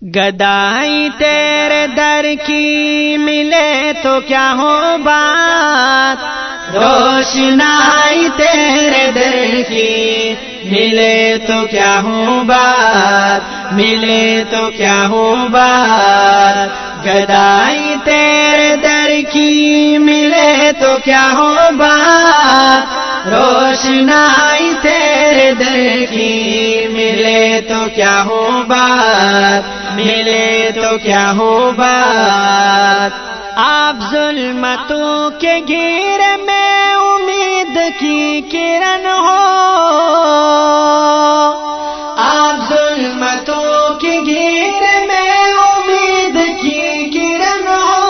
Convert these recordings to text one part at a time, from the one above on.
گدائی تیرے در کی ملے تو کیا ہو بات، روشنائی تیرے در کی ملے تو کیا ہو بات، ملے تو کیا ہو بات، گدائی تیرے در کی ملے تو کیا ہو بات، روشنائی تیرے در کی ملے تو کیا ہو بات، ملے تو کیا ہو بات۔ آپ ظلمتوں کے گھیرے میں امید کی کرن ہو، آپ ظلمتوں کے گھیرے میں امید کی کرن ہو،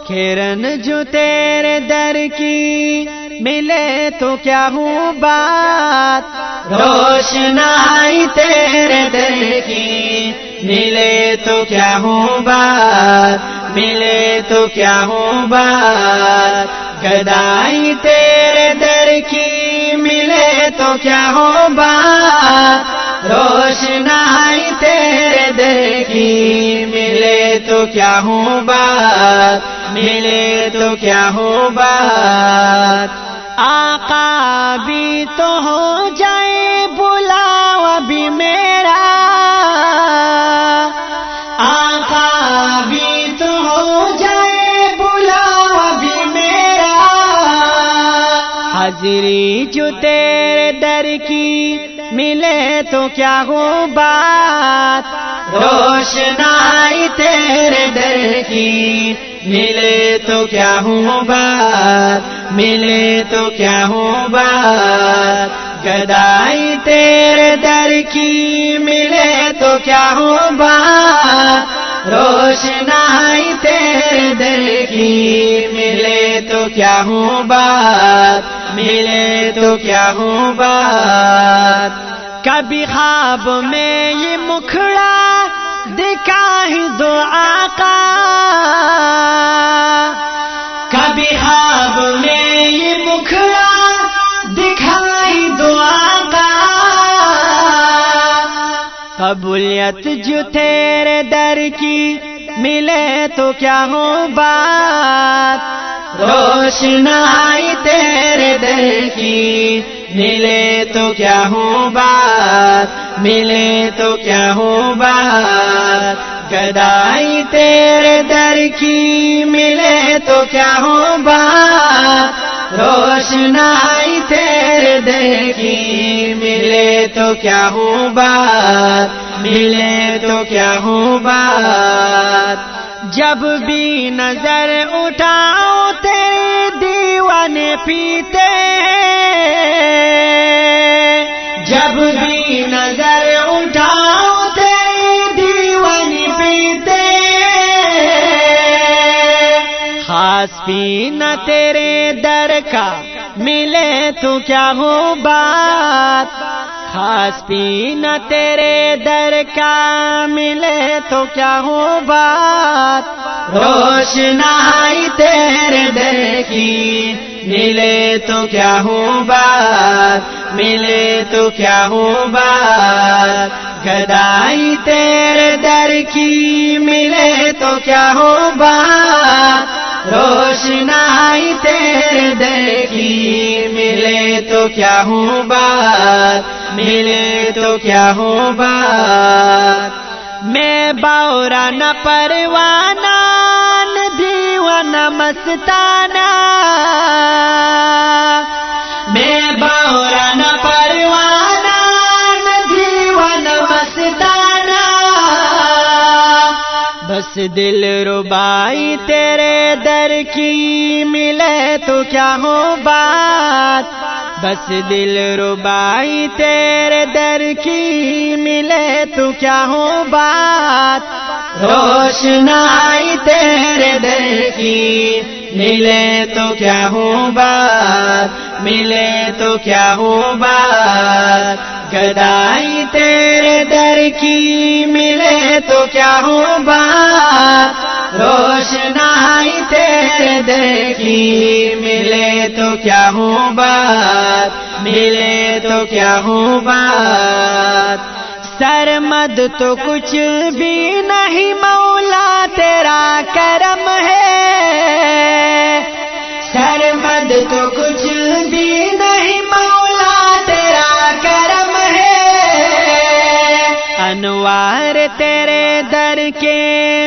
کرن جو تیرے در کی ملے تو کیا ہو بات، روشنائی تیرے در کی ملے تو کیا ہو بات، ملے تو کیا ہو بات، گدائی تیرے در کی ملے تو کیا ہو بات، روشنائی تیرے در کی ملے تو کیا ہو بات، ملے تو کیا ہو بات۔ آقا بھی تو ہو جائے بلاوا بھی میرا، آقا بھی تو ہو جائے بلاوا بھی میرا، حاضری جو تیرے در کی ملے تو کیا ہو بات، روشنائی تیرے در کی ملے تو کیا ہو بات، ملے تو کیا ہو بات، گدائی تیرے در کی ملے تو کیا ہو بات، روشنائی تیرے در کی ملے تو کیا ہو بات، ملے تو کیا ہو بات۔ کبھی خواب میں یہ مکھڑا دکھا ہی دو آقا، کبھی خواب میں یہ مکھڑا دکھائی دو آقا، قبولیت جو تیرے در کی ملے تو کیا ہو بات، روشنائی تیرے در کی ملے تو کیا ہو بات، ملے تو کیا ہو بات، گدائی تیرے در کی ملے تو کیا ہو بات، روشنائی تیرے در کی ملے تو کیا ہو بات، ملے تو کیا ہو بات۔ جب بھی نظر اٹھاؤ تیرے دیوانے پیتے ہیں، جب بھی نظر اٹھاؤ تیرے دیوانے پیتے ہیں، خاص پینا تیرے در کا ملے تو کیا ہو بات، خاص پینا تیرے در کا ملے تو کیا ہو بات، روشنائی تیرے در کی ملے تو کیا ہو بات، ملے تو کیا ہو بات، گدائی تیرے در کی ملے تو کیا ہو بات، روشنائی تیرے در کی ملے تو کیا ہو بات، ملے تو کیا ہو بات۔ میں باورا نہ پروانہ نہ دیوانہ مستانہ، میں باورا نہ پروانہ نہ دیوانہ مستانہ، بس دل ربائی تیرے در کی ملے تو کیا ہو بات، بس دل ربائی تیرے در کی ملے تو کیا ہو بات، روشنائی تیرے در کی ملے تو کیا ہو بات، ملے تو کیا ہو بات، گدائی تیرے در کی ملے تو کیا ہو بات، روشنائی تیرے در کی ملے تو کیا ہو بات، ملے تو کیا ہو بات۔ سرمد تو کچھ بھی نہیں مولا تیرا کرم ہے، سرمد تو کچھ بھی نہیں مولا تیرا کرم ہے، انوار تیرے در کے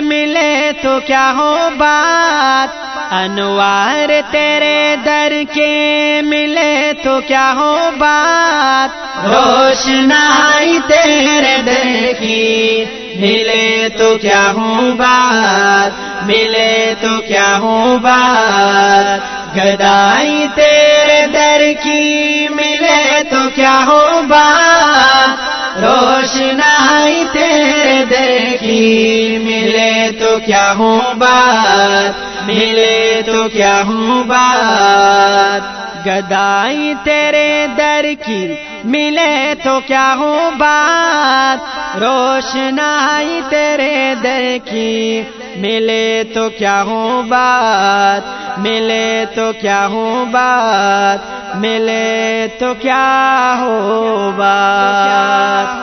ملے تو کیا ہو بات، انوار تیرے در کے ملے تو کیا ہو بات، روشنائی تیرے در کی ملے تو کیا ہو بات، ملے تو کیا ہو بات، گدائی تیرے در کی ملے تو کیا ہو بات، روشنائی تیرے در کی ملے تو کیا ہو بات، ملے تو کیا ہو بات، گدائی تیرے در کی ملے تو کیا ہو بات، روشنائی تیرے در کی ملے تو کیا ہو بات، ملے تو کیا ہو بات، ملے تو کیا ہو بات۔